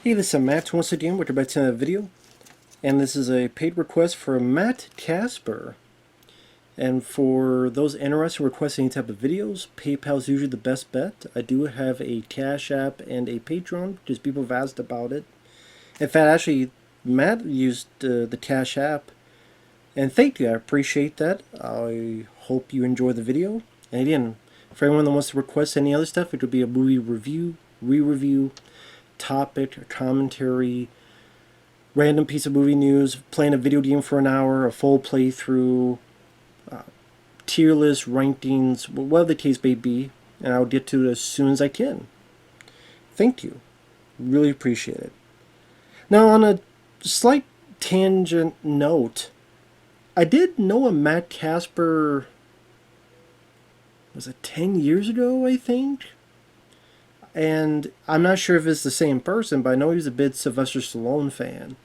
Hey, this is Matt once again with about to video, and this is a paid request for Matt Kasper. And for those interested in requesting any type of videos, PayPal is usually the best bet. I do have a Cash App and a Patreon, because people have asked about it. In fact, actually, Matt used the Cash App, and thank you, I appreciate that. I hope you enjoy the video. And again, for anyone that wants to request any other stuff, it could be a movie review, re-review, topic, commentary, random piece of movie news, playing a video game for an hour, a full playthrough, tier list, rankings, whatever the case may be, and I'll get to it as soon as I can. Thank you. Really appreciate it. Now, on a slight tangent note, I did know a Matt Kasper, was it 10 years ago, I think? And I'm not sure if it's the same person, but I know he's a big Sylvester Stallone fan.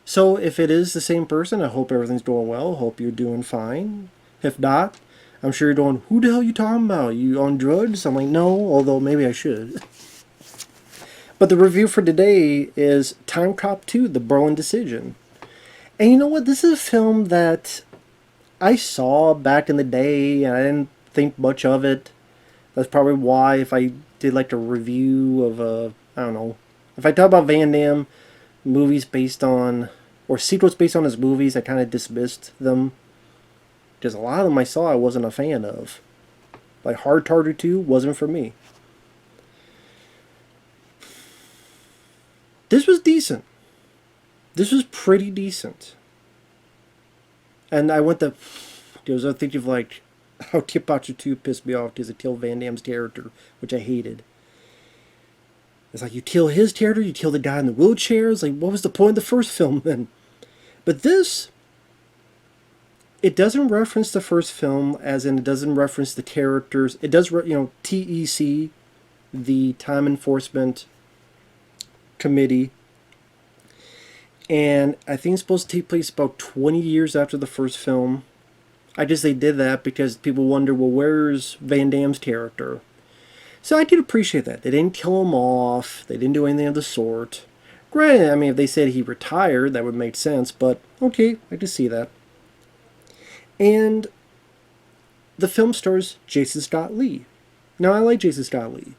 So if it is the same person, I hope everything's going well. Hope you're doing fine. If not, I'm sure you're going, who the hell are you talking about? You on drugs? I'm like, no, although maybe I should. But the review for today is Timecop 2, The Berlin Decision. And you know what? This is a film that I saw back in the day, and I didn't think much of it. That's probably why if I did like a review of I don't know, if I talk about Van Damme movies based on, or sequels based on his movies, I kind of dismissed them. Because a lot of them I saw I wasn't a fan of. Like Hard Tartar 2 wasn't for me. This was decent. This was pretty decent. And I went to, I was thinking of like, how Kickboxer 2 pissed me off because it killed Van Damme's character, which I hated. It's like, you kill his character, you kill the guy in the wheelchair. It's like, what was the point of the first film then? But this, it doesn't reference the first film, as in it doesn't reference the characters. It does, TEC, the Time Enforcement Committee. And I think it's supposed to take place about 20 years after the first film. I guess they did that because people wonder, well, where's Van Damme's character? So I did appreciate that. They didn't kill him off. They didn't do anything of the sort. Granted, I mean, if they said he retired, that would make sense. But, okay, I can see that. And the film stars Jason Scott Lee. Now, I like Jason Scott Lee.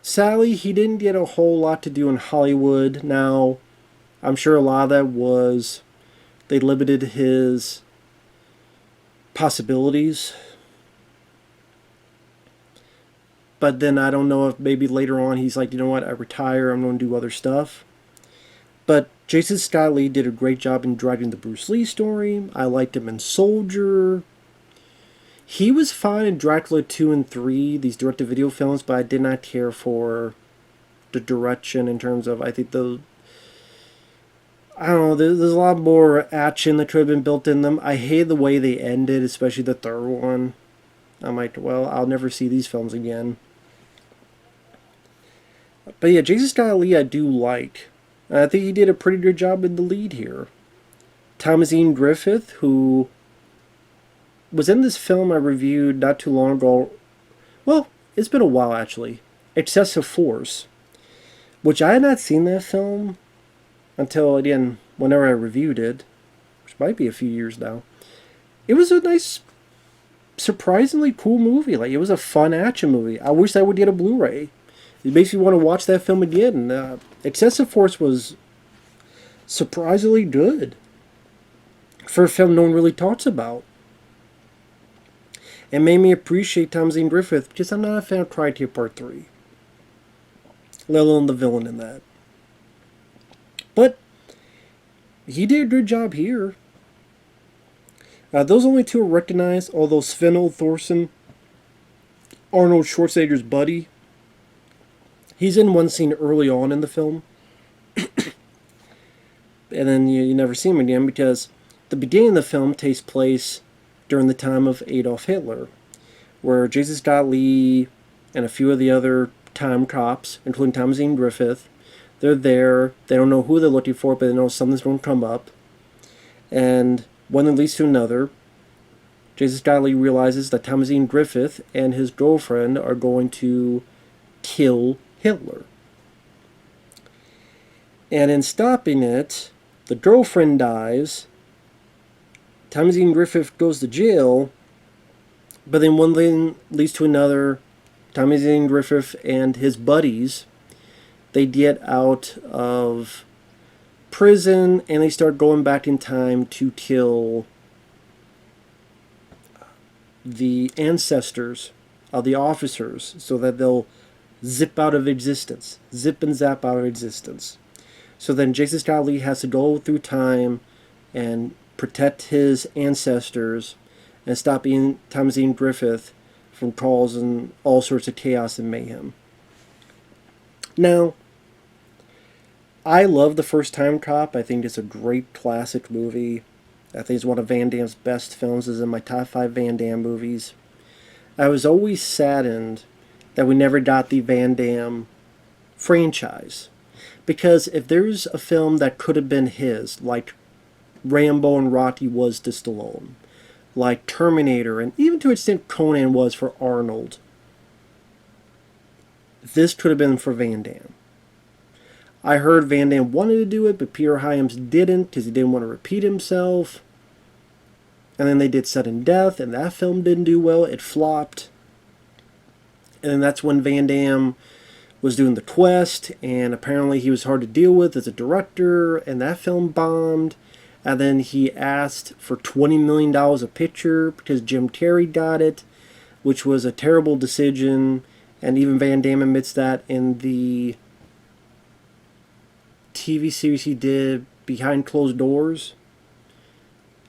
Sadly, he didn't get a whole lot to do in Hollywood. Now, I'm sure a lot of that was they limited his possibilities. But then I don't know if maybe later on he's like, you know what, I retire, I'm going to do other stuff. But Jason Scott Lee did a great job in directing the Bruce Lee story. I liked him in Soldier. He was fine in Dracula 2 and 3, these direct-to-video films, but I did not care for the direction in terms of, I think I don't know, there's a lot more action that could have been built in them. I hate the way they ended, especially the third one. I'm like, well, I'll never see these films again. But yeah, Jason Scott Lee I do like. I think he did a pretty good job in the lead here. Thomas Ian Griffith, who was in this film I reviewed not too long ago. Well, it's been a while actually. Excessive Force. Which I had not seen that film until, again, whenever I reviewed it, which might be a few years now. It was a nice, surprisingly cool movie. Like, it was a fun action movie. I wish I would get a Blu-ray. It makes me want to watch that film again. Excessive Force was surprisingly good for a film no one really talks about. It made me appreciate Thomas Ian Griffith, because I'm not a fan of Crytek Part 3. Let alone the villain in that. But he did a good job here. Those only two are recognized, although Sven-Ole Thorsen, Arnold Schwarzenegger's buddy, he's in one scene early on in the film. And then you never see him again, because the beginning of the film takes place during the time of Adolf Hitler, where Jason Scott Lee and a few of the other time cops, including Thomas Ian Griffith, they're there. They don't know who they're looking for, but they know something's going to come up. And one that leads to another. Jason Scott Lee realizes that Thomas Ian Griffith and his girlfriend are going to kill Hitler. And in stopping it, the girlfriend dies. Thomas Ian Griffith goes to jail. But then one thing leads to another. Thomas Ian Griffith and his buddies, they get out of prison and they start going back in time to kill the ancestors of the officers so that they'll zip out of existence. Zip and zap out of existence. So then Jason Scott Lee has to go through time and protect his ancestors and stop Thomas Ian Griffith from causing all sorts of chaos and mayhem. Now, I love the first Timecop. I think it's a great classic movie. I think it's one of Van Damme's best films. It's in my top 5 Van Damme movies. I was always saddened that we never got the Van Damme franchise. Because if there's a film that could have been his, like Rambo and Rocky was to Stallone, like Terminator, and even to an extent Conan was for Arnold, this could have been for Van Damme. I heard Van Damme wanted to do it, but Peter Hyams didn't because he didn't want to repeat himself. And then they did Sudden Death, and that film didn't do well. It flopped. And then that's when Van Damme was doing The Quest, and apparently he was hard to deal with as a director, and that film bombed. And then he asked for $20 million a picture because Jim Carrey got it, which was a terrible decision. And even Van Damme admits that in the TV series he did Behind Closed Doors.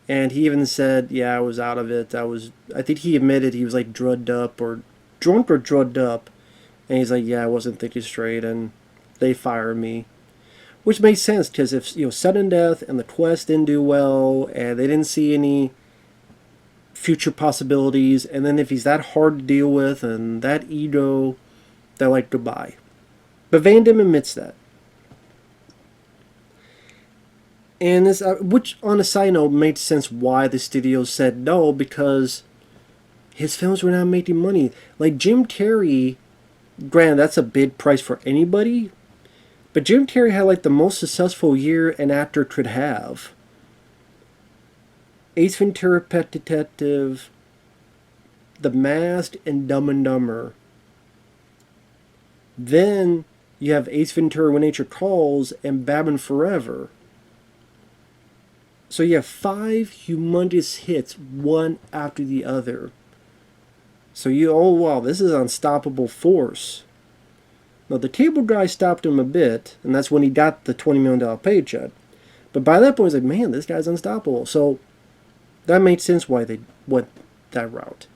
And he even said, yeah, I was out of it. I think he admitted he was like drugged up or drunk or drugged up. And he's like, yeah, I wasn't thinking straight and they fired me. Which makes sense because if, Sudden Death and The Quest didn't do well and they didn't see any future possibilities, and then if he's that hard to deal with and that ego, they're like, goodbye. But Van Damme admits that. And this, which on a side note makes sense why the studio said no, because his films were not making money. Like Jim Carrey, granted that's a big price for anybody, but Jim Carrey had like the most successful year an actor could have. Ace Ventura: Pet Detective, The Mask, and Dumb and Dumber. Then you have Ace Ventura: When Nature Calls and Batman Forever. So you have 5 humongous hits, one after the other. So oh wow, this is unstoppable force. Now the cable guy stopped him a bit, and that's when he got the $20 million paycheck. But by that point, he's like, man, this guy's unstoppable. So that made sense why they went that route.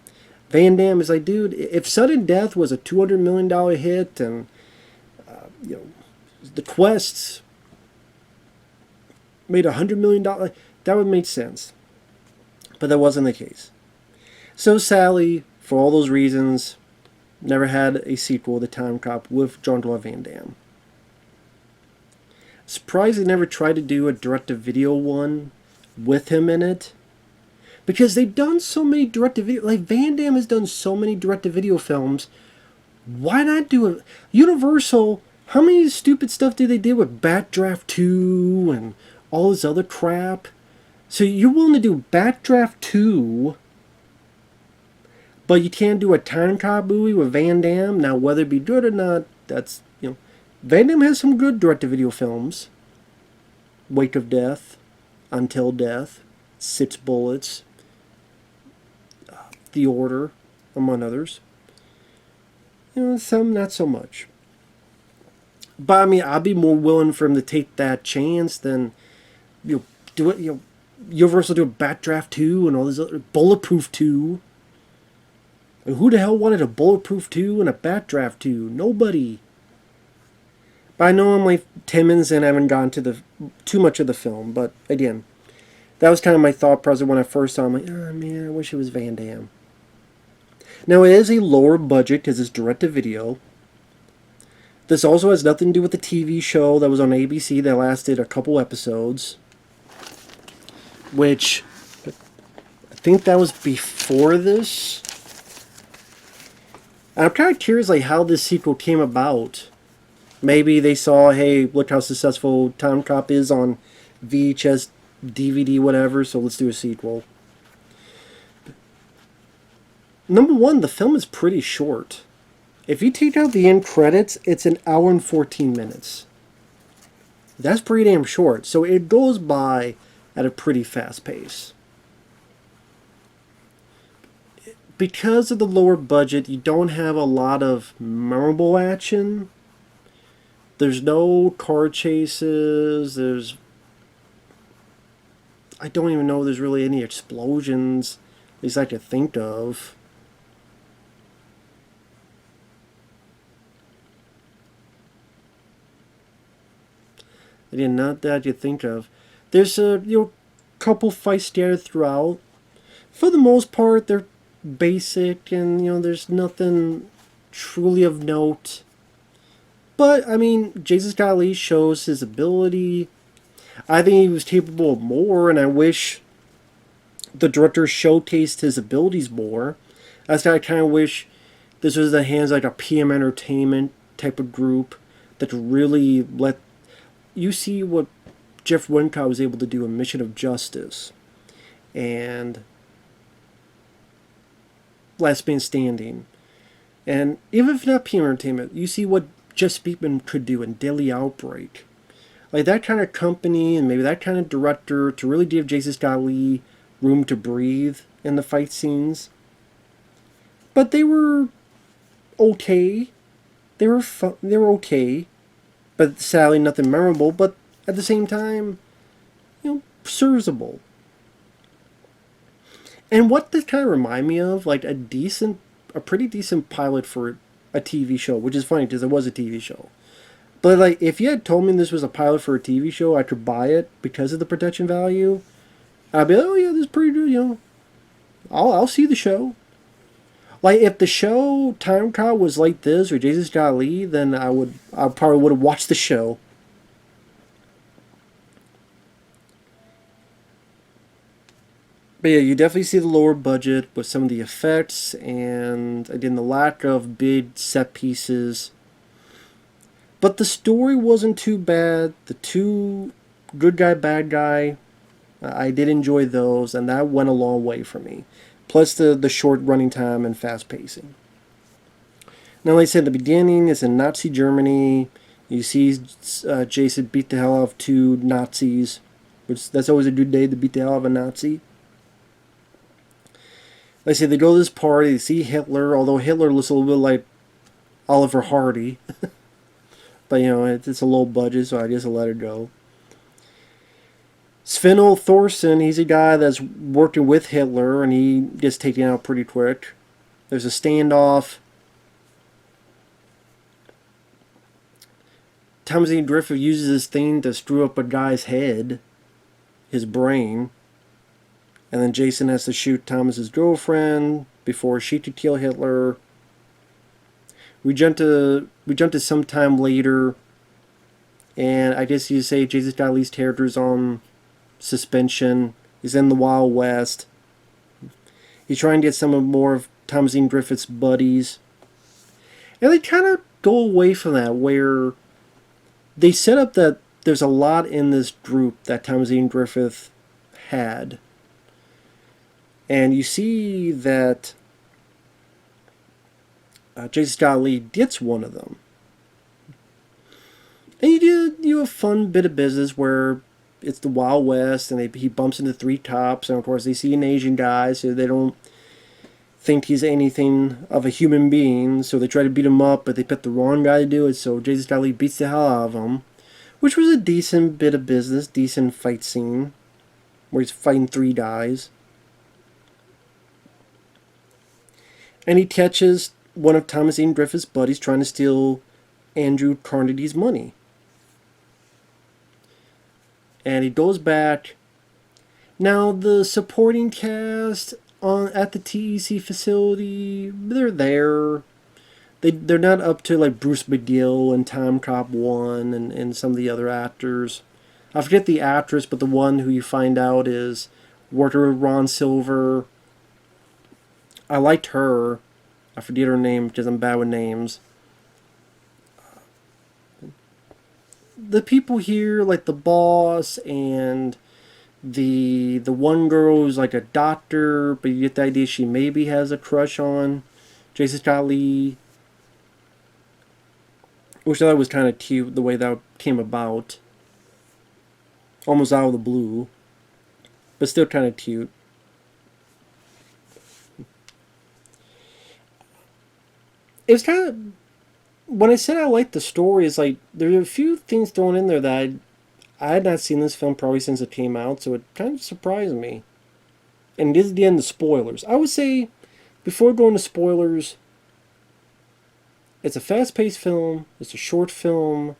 Van Damme is like, dude, if Sudden Death was a $200 million hit, and The Quest made $100 million, that would make sense. But that wasn't the case. So Sally, for all those reasons, never had a sequel to Timecop with Jean-Claude Van Damme. Surprised they never tried to do a direct-to-video one with him in it. Because they've done so many direct-to-video... Like, Van Damme has done so many direct-to-video films. Why not do a... Universal... How many stupid stuff did they do with Backdraft 2 and all this other crap? So you're willing to do Backdraft 2, but you can't do a Timecop movie with Van Damme? Now, whether it be good or not, that's, Van Damme has some good direct-to-video films. Wake of Death, Until Death, 6 Bullets, The Order, among others. Some not so much. But I mean, I'd be more willing for him to take that chance than do it. Universal do a Backdraft 2 and all this other Bulletproof 2. And who the hell wanted a Bulletproof 2 and a Backdraft 2? Nobody. But I know I'm like 10 minutes in, I haven't gone to too much of the film. But again, that was kind of my thought process when I first saw him. Like, oh man, I wish it was Van Damme. Now it is a lower budget because it's direct to video. This also has nothing to do with the TV show that was on ABC that lasted a couple episodes. Which, I think that was before this. And I'm kind of curious like how this sequel came about. Maybe they saw, hey, look how successful Timecop is on VHS, DVD, whatever, so let's do a sequel. Number one, the film is pretty short. If you take out the end credits, it's an hour and 14 minutes. That's pretty damn short, so it goes by at a pretty fast pace. Because of the lower budget, you don't have a lot of memorable action. There's no car chases, I don't even know if there's really any explosions, at least I could think of. Again, not that you think of. There's a couple fights scattered throughout. For the most part, they're basic, and there's nothing truly of note. But I mean, Jason Scott Lee shows his ability. I think he was capable of more, and I wish the director showcased his abilities more. That's why I kind of wish this was in the hands of like a PM Entertainment type of group that could really let you see what Jeff Wincott was able to do in Mission of Justice and Last Man Standing. And even if not PM Entertainment, you see what Jeff Speakman could do in Daily Outbreak. Like that kind of company and maybe that kind of director to really give Jason Scott Lee room to breathe in the fight scenes. But they were okay. They were okay. But sadly, nothing memorable. But at the same time, serviceable. And what this kind of remind me of, like a pretty decent pilot for a TV show, which is funny because it was a TV show. But like, if you had told me this was a pilot for a TV show, I could buy it because of the production value. I'd be like, oh yeah, this is pretty good. I'll see the show. Like, if the show Timecop was like this or Jason Scott Lee, then I probably would have watched the show. But yeah, you definitely see the lower budget with some of the effects and again the lack of big set pieces. But the story wasn't too bad. The two good guy, bad guy, I did enjoy those, and that went a long way for me. Plus the short running time and fast pacing. Now, like I said at the beginning, it's in Nazi Germany. You see Jason beat the hell out of two Nazis, which that's always a good day to beat the hell out of a Nazi. Like I said, they go to this party, they see Hitler, although Hitler looks a little bit like Oliver Hardy. But, it's a low budget, so I guess I'll let it go. Sven-Ole Thorsen, he's a guy that's working with Hitler, and he gets taken out pretty quick. There's a standoff. Thomas Ian Griffith uses this thing to screw up a guy's head, his brain. And then Jason has to shoot Thomas's girlfriend before she could kill Hitler. We jump to some time later, and I guess you say Jason Scott Lee's character's on suspension. He's in the Wild West. He's trying to get some more of Thomas Ian Griffith's buddies. And they kind of go away from that, where they set up that there's a lot in this group that Thomas Ian Griffith had. And you see that Jason Scott Lee gets one of them. And you do a fun bit of business where it's the Wild West, and he bumps into three cops, and of course they see an Asian guy, so they don't think he's anything of a human being, so they try to beat him up, but they pick the wrong guy to do it, so Jason Scott Lee beats the hell out of him, which was a decent bit of business, decent fight scene, where he's fighting three guys. And he catches one of Thomas Ian Griffith's buddies trying to steal Andrew Carnedy's money. And he goes back. Now, the supporting cast at the TEC facility, they're there. They're not up to like Bruce McGill and Timecop 1 and some of the other actors. I forget the actress, but the one who you find out is worked with Ron Silver. I liked her. I forget her name because I'm bad with names. the people here, like the boss and the one girl who's like a doctor, but you get the idea she maybe has a crush on Jason Scott Lee, which I thought was kind of cute the way that came about, almost out of the blue, but still kind of cute. It was kind of, when I said I liked the story, it's like there are a few things thrown in there that I had not seen this film probably since it came out, so it kind of surprised me. And this is the end of spoilers. I would say, before going to spoilers, it's a fast-paced film. It's a short film.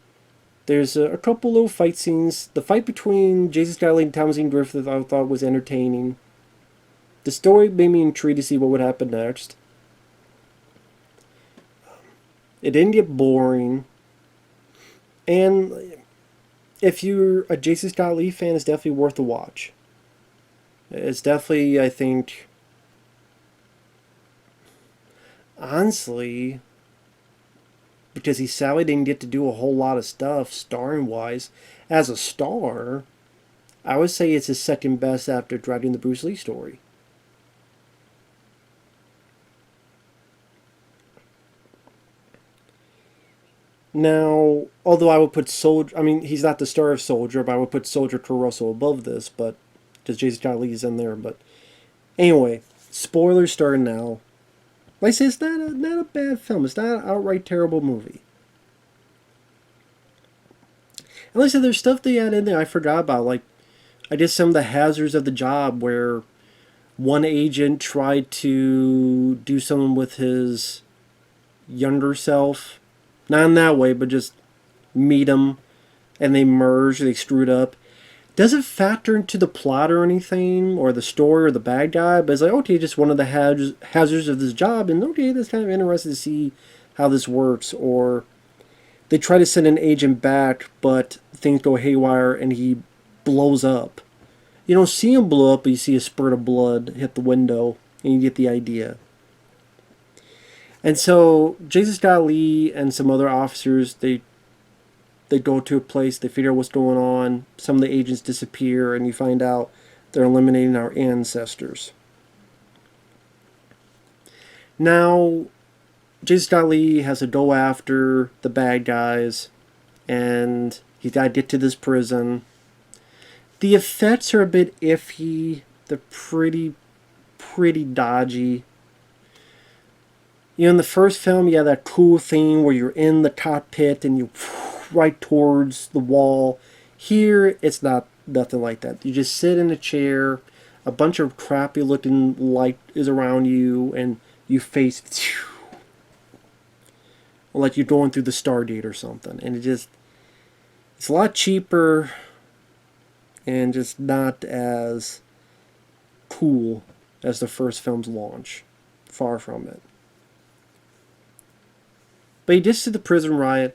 There's a couple little fight scenes. The fight between Jason Scott Lee and Thomas Ian Griffith I thought was entertaining. The story made me intrigued to see what would happen next. It didn't get boring. And if you're a Jason Scott Lee fan, it's definitely worth a watch. It's definitely, I think, honestly, because he sadly didn't get to do a whole lot of stuff starring-wise. As a star, I would say it's his second best after directing the Bruce Lee story. Now, although I would put Soldier, I mean, he's not the star of Soldier, but I would put Soldier Kurt Russell above this, but, because Jason Scott Lee is in there, but, anyway, spoilers starting now. Like I say, it's not a bad film, it's not an outright terrible movie. And like I said, there's stuff they add in there I forgot about, like, I did some of the hazards of the job where one agent tried to do something with his younger self. Not in that way, but just meet them, and they merge, they screwed up. Doesn't factor into the plot or anything, or the story, or the bad guy, but it's like, okay, just one of the hazards of this job, and okay, that's kind of interesting to see how this works. Or they try to send an agent back, but things go haywire, and he blows up. You don't see him blow up, but you see a spurt of blood hit the window, and you get the idea. And so Jason Scott Lee and some other officers, they go to a place, they figure out what's going on. Some of the agents disappear, and you find out they're eliminating our ancestors. Now, Jason Scott Lee has to go after the bad guys, and he's got to get to this prison. The effects are a bit iffy. They're pretty dodgy. You know, in the first film, you have that cool thing where you're in the cockpit and you right towards the wall. Here, it's nothing like that. You just sit in a chair, a bunch of crappy looking light is around you, and you face like you're going through the Stargate or something. And it's a lot cheaper and just not as cool as the first film's launch. Far from it. But he gets to the prison riot.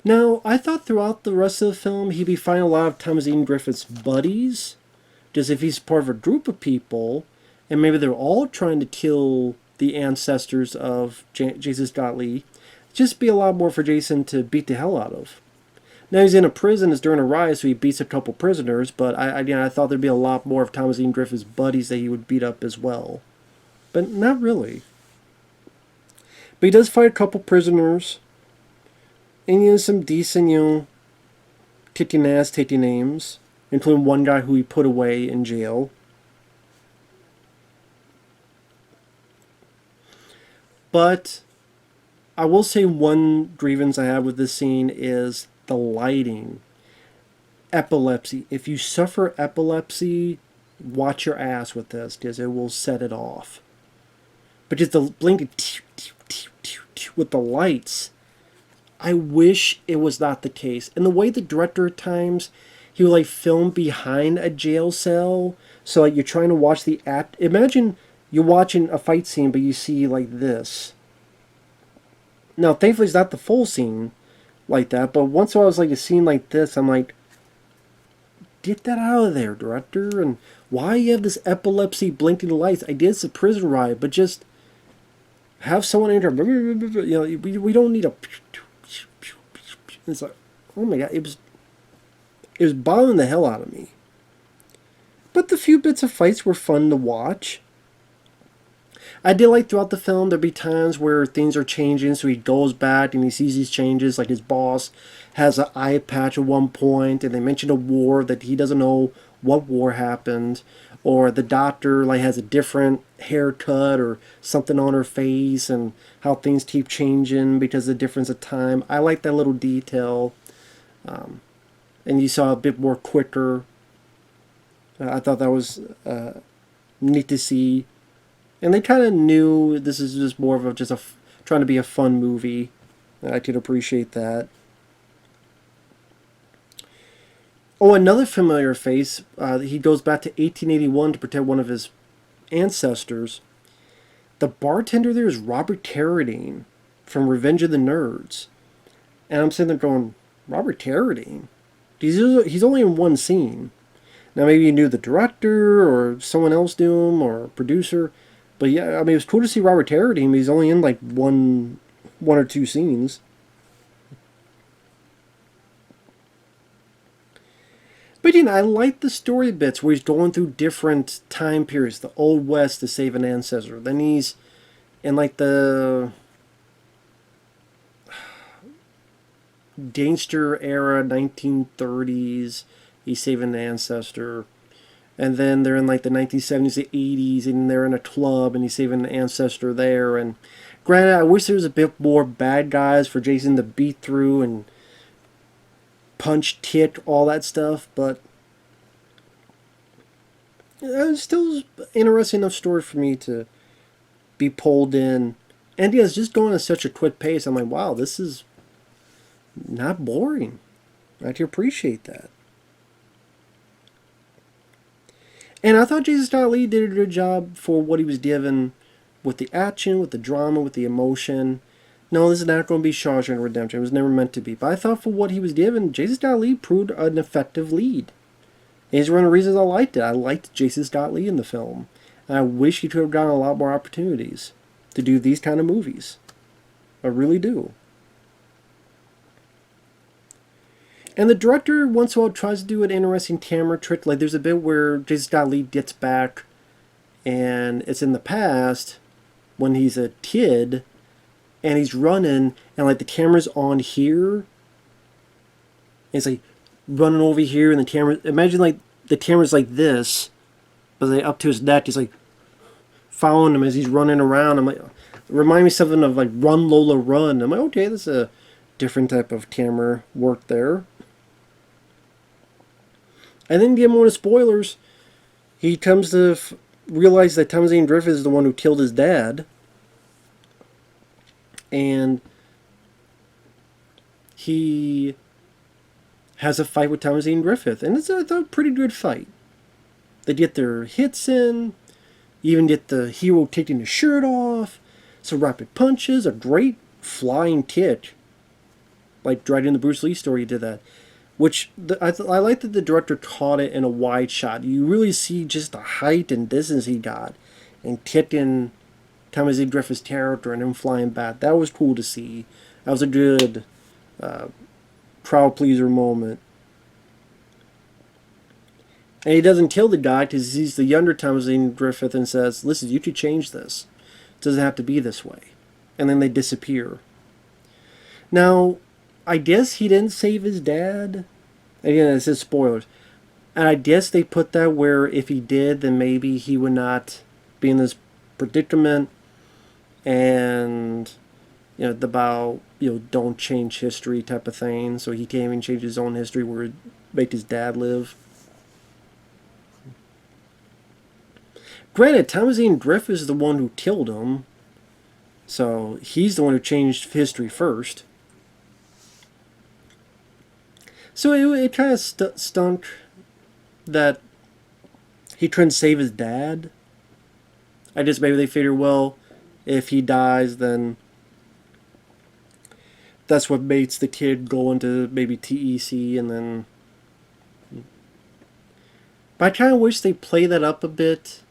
Now, I thought throughout the rest of the film he'd be finding a lot of Thomas Ian Griffith's buddies. Just if he's part of a group of people, and maybe they're all trying to kill the ancestors of Jason Scott Lee, just be a lot more for Jason to beat the hell out of. Now he's in a prison, it's during a riot, so he beats a couple prisoners, but I thought there'd be a lot more of Thomas Ian Griffith's buddies that he would beat up as well. But not really. But he does fight a couple prisoners. And he has some decent, kicking ass, taking names. Including one guy who he put away in jail. But I will say one grievance I have with this scene is the lighting. Epilepsy. If you suffer epilepsy, watch your ass with this, because it will set it off. But just the blinking with the lights, I wish it was not the case. And the way the director at times, he would like film behind a jail cell, so like you're trying to watch the act. Imagine you're watching a fight scene, but you see like this. Now, thankfully, it's not the full scene like that, but once in a while, it's like a scene like this. I'm like, get that out of there, director. And why you have this epilepsy blinking lights? I did it's a prison riot, but just have someone enter. You know, we don't need a. It's like, oh my god, it was bothering the hell out of me. But the few bits of fights were fun to watch. I did like throughout the film there'd be times where things are changing, so he goes back and he sees these changes, like his boss has an eye patch at one point, and they mention a war that he doesn't know what war happened, or the doctor like has a different haircut or something on her face, and how things keep changing because of the difference of time. I like that little detail, and you saw a bit more quicker. I thought that was neat to see. And they kind of knew this is just more of trying to be a fun movie. I could appreciate that. Oh, another familiar face. He goes back to 1881 to protect one of his ancestors. The bartender there is Robert Carradine from Revenge of the Nerds. And I'm sitting there going, Robert Carradine? He's only in one scene. Now maybe you knew the director or someone else knew him or a producer. But yeah, I mean, it was cool to see Robert Carradine. He's only in like one or two scenes. But you know, I like the story bits where he's going through different time periods. The Old West to save an ancestor. Then he's in like the gangster era, 1930s. He's saving an ancestor. And then they're in like the 1970s to 80s, and they're in a club, and he's saving an ancestor there. And granted, I wish there was a bit more bad guys for Jason to beat through and punch, kick, all that stuff. But it's still interesting enough story for me to be pulled in. And yeah, it's just going at such a quick pace. I'm like, wow, this is not boring. I can appreciate that. And I thought Jason Scott Lee did a good job for what he was given with the action, with the drama, with the emotion. No, this is not going to be Shawshank Redemption. It was never meant to be. But I thought for what he was given, Jason Scott Lee proved an effective lead. And he's one of the reasons I liked it. I liked Jason Scott Lee in the film. And I wish he could have gotten a lot more opportunities to do these kind of movies. I really do. And the director once in a while tries to do an interesting camera trick. Like there's a bit where Jason Scott Lee gets back, and it's in the past when he's a kid, and he's running, and like the camera's on here. And it's like running over here, and the camera. Imagine like the camera's like this, but like up to his neck. He's like following him as he's running around. I'm like, remind me something of like Run Lola Run. I'm like, okay, that's a different type of camera work there. And then to get more spoilers, he comes to realize that Thomas Ian Griffith is the one who killed his dad. And he has a fight with Thomas Ian Griffith. And it's a pretty good fight. They get their hits in. You even get the hero taking his shirt off. Some rapid punches. A great flying kick. Like right in the Bruce Lee story, he did that. Which, I like that the director caught it in a wide shot. You really see just the height and distance he got. And kicking Thomas Ian Griffith's character and him flying back. That was cool to see. That was a good crowd pleaser moment. And he doesn't kill the guy because he's the younger Thomas Ian Griffith and says, listen, you could change this. It doesn't have to be this way. And then they disappear. Now, I guess he didn't save his dad. Again, this is spoilers. And I guess they put that where if he did, then maybe he would not be in this predicament. And, you know, about, you know, don't change history type of thing. So he can't even change his own history where it make his dad live. Granted, Thomas Ian Griffith is the one who killed him. So he's the one who changed history first. So it kind of stunk that he couldn't save his dad. I guess maybe they figured, well, if he dies, then that's what makes the kid go into maybe TEC, and then... But I kind of wish they play that up a bit.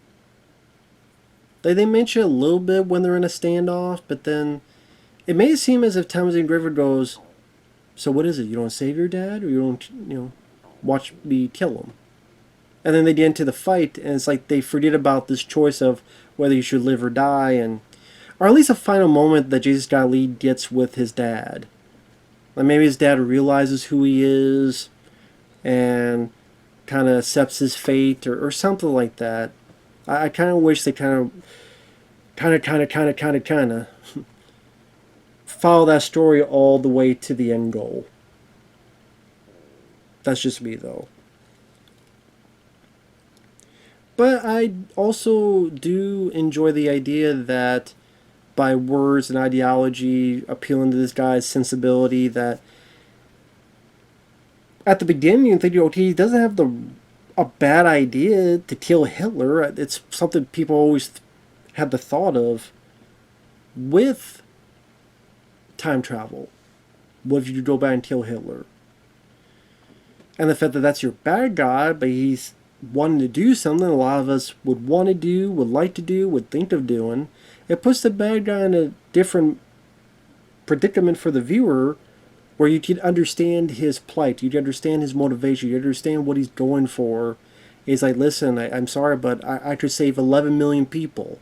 They mention it a little bit when they're in a standoff, but then it may seem as if Thomas Ian Griffith goes, So what is it? You don't save your dad, or you don't, watch me kill him? And then they get into the fight, and it's like they forget about this choice of whether you should live or die, and or at least a final moment that Jesus Godly gets with his dad. Like maybe his dad realizes who he is, and kind of accepts his fate, or something like that. I kind of wish they kind of follow that story all the way to the end goal. That's just me, though. But I also do enjoy the idea that by words and ideology appealing to this guy's sensibility, that at the beginning you think, okay, he doesn't have a bad idea to kill Hitler. It's something people always had the thought of with time travel. What if you go back and kill Hitler? And the fact that that's your bad guy, but he's wanting to do something a lot of us would want to do, would like to do, would think of doing. It puts the bad guy in a different predicament for the viewer, where you can understand his plight, you can understand his motivation, you understand what he's going for. He's like, listen, I'm sorry, but I could save 11 million people.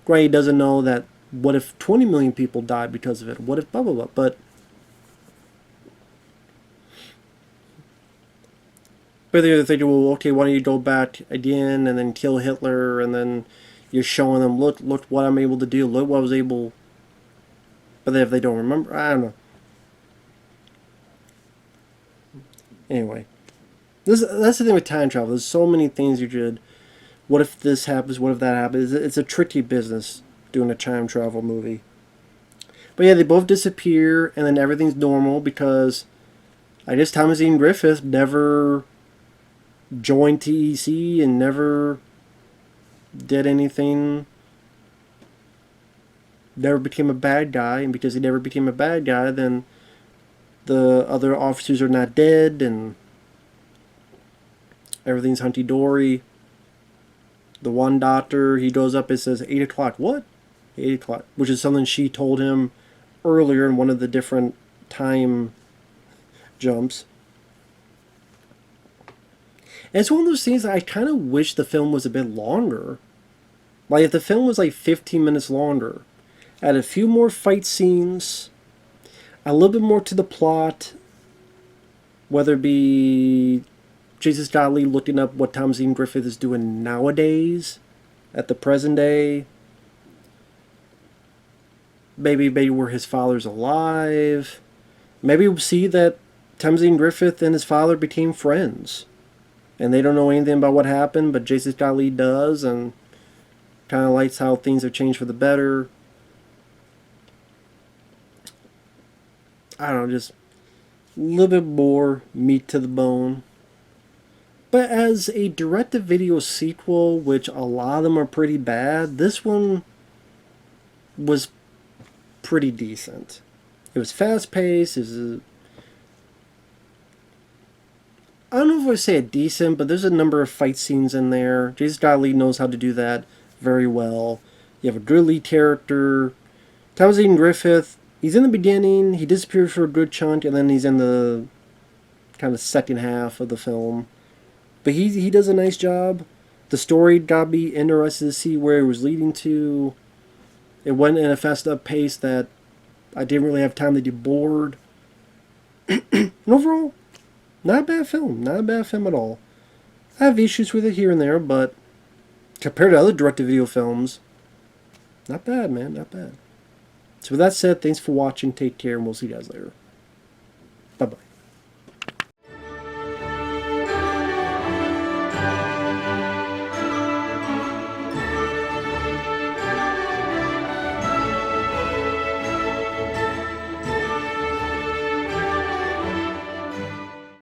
Granted, he doesn't know that, what if 20 million people died because of it? What if blah, blah, blah? But they're thinking, well, okay, why don't you go back again and then kill Hitler, and then you're showing them, look what I'm able to do, look what I was able. But then if they don't remember, I don't know. Anyway, that's the thing with time travel. There's so many things you could. What if this happens? What if that happens? It's a tricky business doing a time travel movie. But yeah, they both disappear, and then everything's normal because I guess Thomas Ian Griffith never joined TEC and never did anything, never became a bad guy, and because he never became a bad guy, then the other officers are not dead, and everything's hunky-dory. The one doctor, he goes up and says, 8 o'clock. What? 8 o'clock. Which is something she told him earlier in one of the different time jumps. And it's one of those things that I kind of wish the film was a bit longer. Like, if the film was like 15 minutes longer, add a few more fight scenes, a little bit more to the plot, whether it be Jesus Godly looking up what Thomas Ian Griffith is doing nowadays, at the present day. Maybe where his father's alive. Maybe we'll see that Thomas Ian Griffith and his father became friends. And they don't know anything about what happened, but Jesus Godly does, and kind of likes how things have changed for the better. I don't know, just a little bit more meat to the bone. But as a direct-to-video sequel, which a lot of them are pretty bad, this one was pretty decent. It was fast-paced. I don't know if I would say a decent, but there's a number of fight scenes in there. Jesus Godly knows how to do that very well. You have a good lead character. Thomas Ian Griffith, he's in the beginning, he disappears for a good chunk, and then he's in the kind of second half of the film. But he does a nice job. The story got me interested to see where it was leading to. It went in a fast up pace that I didn't really have time to get bored. And overall, not a bad film. Not a bad film at all. I have issues with it here and there, but compared to other direct-to-video films, not bad, man. Not bad. So with that said, thanks for watching. Take care, and we'll see you guys later.